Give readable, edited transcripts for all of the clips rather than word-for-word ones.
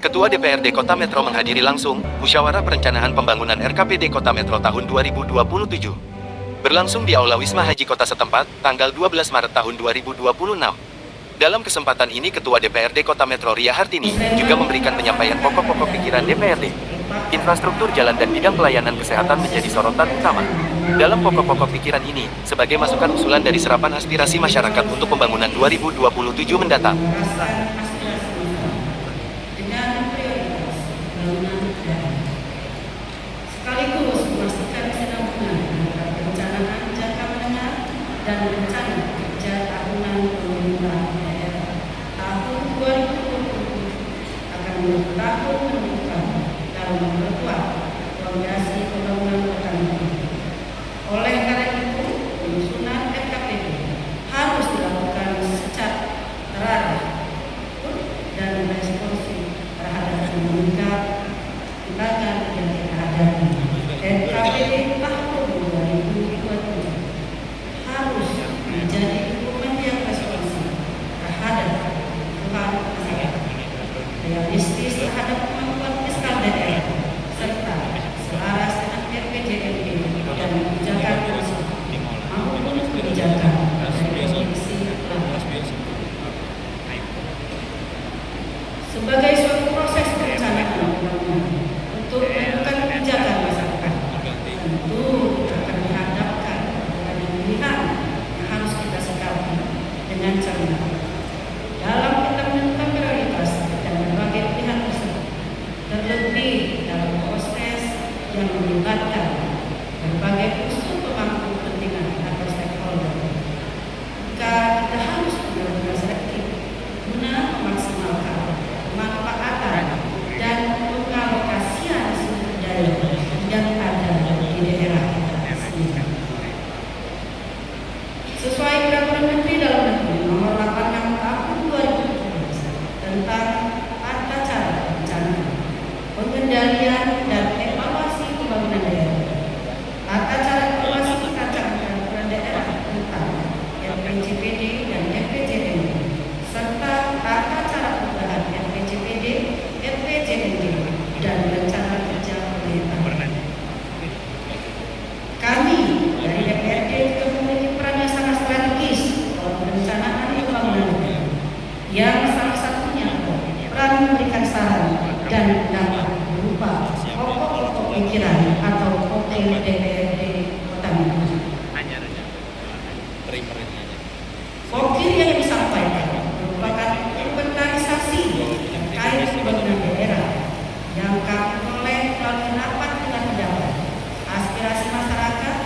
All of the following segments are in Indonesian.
Ketua DPRD Kota Metro menghadiri langsung Musyawarah Perencanaan Pembangunan RKPD Kota Metro tahun 2027. Berlangsung di Aula Wisma Haji Kota setempat, tanggal 12 Maret tahun 2026. Dalam kesempatan ini Ketua DPRD Kota Metro Ria Hartini juga memberikan penyampaian pokok-pokok pikiran DPRD. Infrastruktur jalan dan bidang pelayanan kesehatan menjadi sorotan utama. Dalam pokok-pokok pikiran ini, sebagai masukan usulan dari serapan aspirasi masyarakat untuk pembangunan 2027 mendatang. Sekaligus memastikan kesinambungan antara perencanaan jangka menengah dan rencana kerja tahunan pemerintah daerah tahun 2020 akan menjadi tahun menentukan dalam memperkuat fondasi pembangunan kota Metro. Oleh karena itu, penyusunan RKPD harus dilakukan secara terarah dan responsif terhadap meningkat tantangan yang kita hadapi. RKPD tahun 2027 harus menjadi dokumen yang responsif terhadap kebutuhan masyarakat, realistis terhadap kemampuan fiskal daerah, serta selaras dengan RPJMD dan kebijakan maupun kebijakan dari Komisi sebagai suatu proses perencanaan pembangunan untuk menentukan kebijakan masyarakat, tentu akan dihadapkan pada pilihan yang harus kita sikapi dengan cermat. Dalam kita menentukan prioritas dan berbagai pilihan tersebut, terlebih dalam proses yang melibatkan berbagai unsur pemangku kepentingan atau stakeholder, maka kita harus benar-benar selektif guna memaksimalkan pemanfaatan dan pengalokasian sumber daya yang ada di daerah kita sendiri. Sesuai Peraturan Menteri Dalam Negeri Nomor 86 Tahun 2017 tentang tata cara perencanaan, pengendalian dan evaluasi pembangunan daerah, tata cara evaluasi tata peraturan daerah tentang RPJPD dan RPJMD, serta tata cara perubahan RPJPD, RPJMD, dan rencana kerja pemerintah. Kami dari DPRD juga memiliki peran yang sangat strategis dalam perencanaan pembangunan, yang salah satunya peran memberikan saran dan pendapat berupa pokok-pokok pikiran atau OPD DPRD Kota Metro. Pokir yang disampaikan merupakan inventarisasi terkait pembangunan daerah yang kami peroleh melalui rapat dengan pendapat, aspirasi masyarakat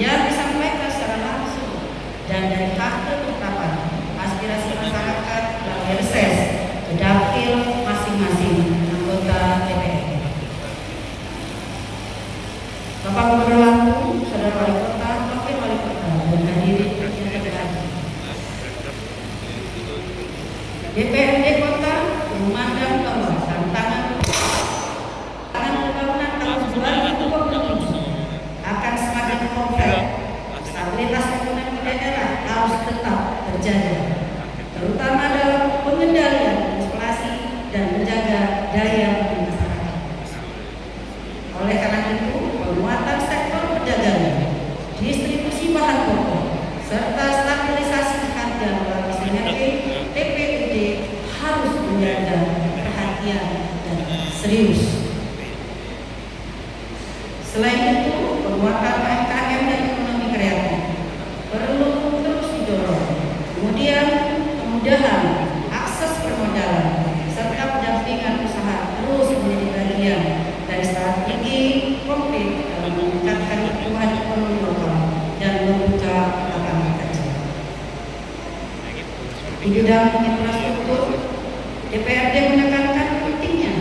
yang disampaikan secara langsung, dan dari hasil penetapan aspirasi masyarakat melalui reses ke dapil masing-masing anggota DPRD. Bapak Gubernur Lampung, Saudara Wali Kota, Wakil Wali Kota, dan hadirin yang terhormat. DPRD Kota memandang bahwa tantangan pembangunan tahun 2027 akan semakin kompleks. Stabilitas ekonomi daerah harus tetap terjaga, terutama dalam pengendalian inflasi dan menjaga daya beli masyarakat. Oleh karena itu, penguatan sektor perdagangan, distribusi bahan pokok, serta stabilisasi harga melalui sinergi TPUD harus menjadi perhatian dan serius. Selain itu, penguatan UMKM dan ekonomi kreatif perlu terus didorong. Kemudian, kemudahan akses permodalan serta pendampingan usaha terus menjadi bagian dari strategi konkret dalam meningkatkan pertumbuhan ekonomi lokal dan membuka lapangan kerja. Di bidang infrastruktur, DPRD menekankan pentingnya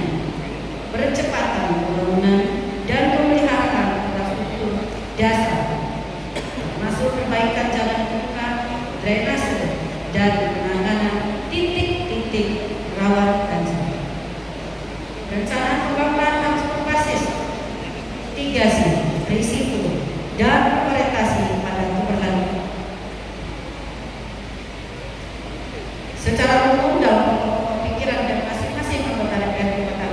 percepatan pembangunan dan pemeliharaan infrastruktur dasar, termasuk perbaikan jalan buka, drainase, dan penanganan titik-titik rawan banjir. Rencana pembangunan harus berbasis 3C, risiko, dan orientasi pada keberlanjutan. Secara umum dalam pikiran dan masing-masing anggota DPRD Kota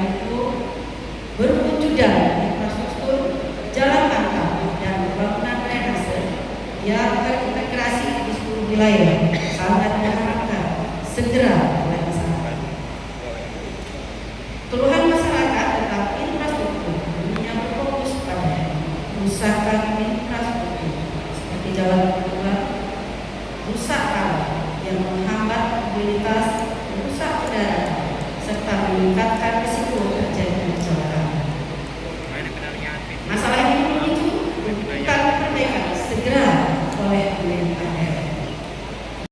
wilayah sangat diharapkan segera oleh masyarakat. Keluhan masyarakat tentang infrastruktur yang berfokus pada kerusakan infrastruktur seperti jalan berlubang, rusak kawah yang menghambat mobilitas, rusak udara, serta meningkatkan risiko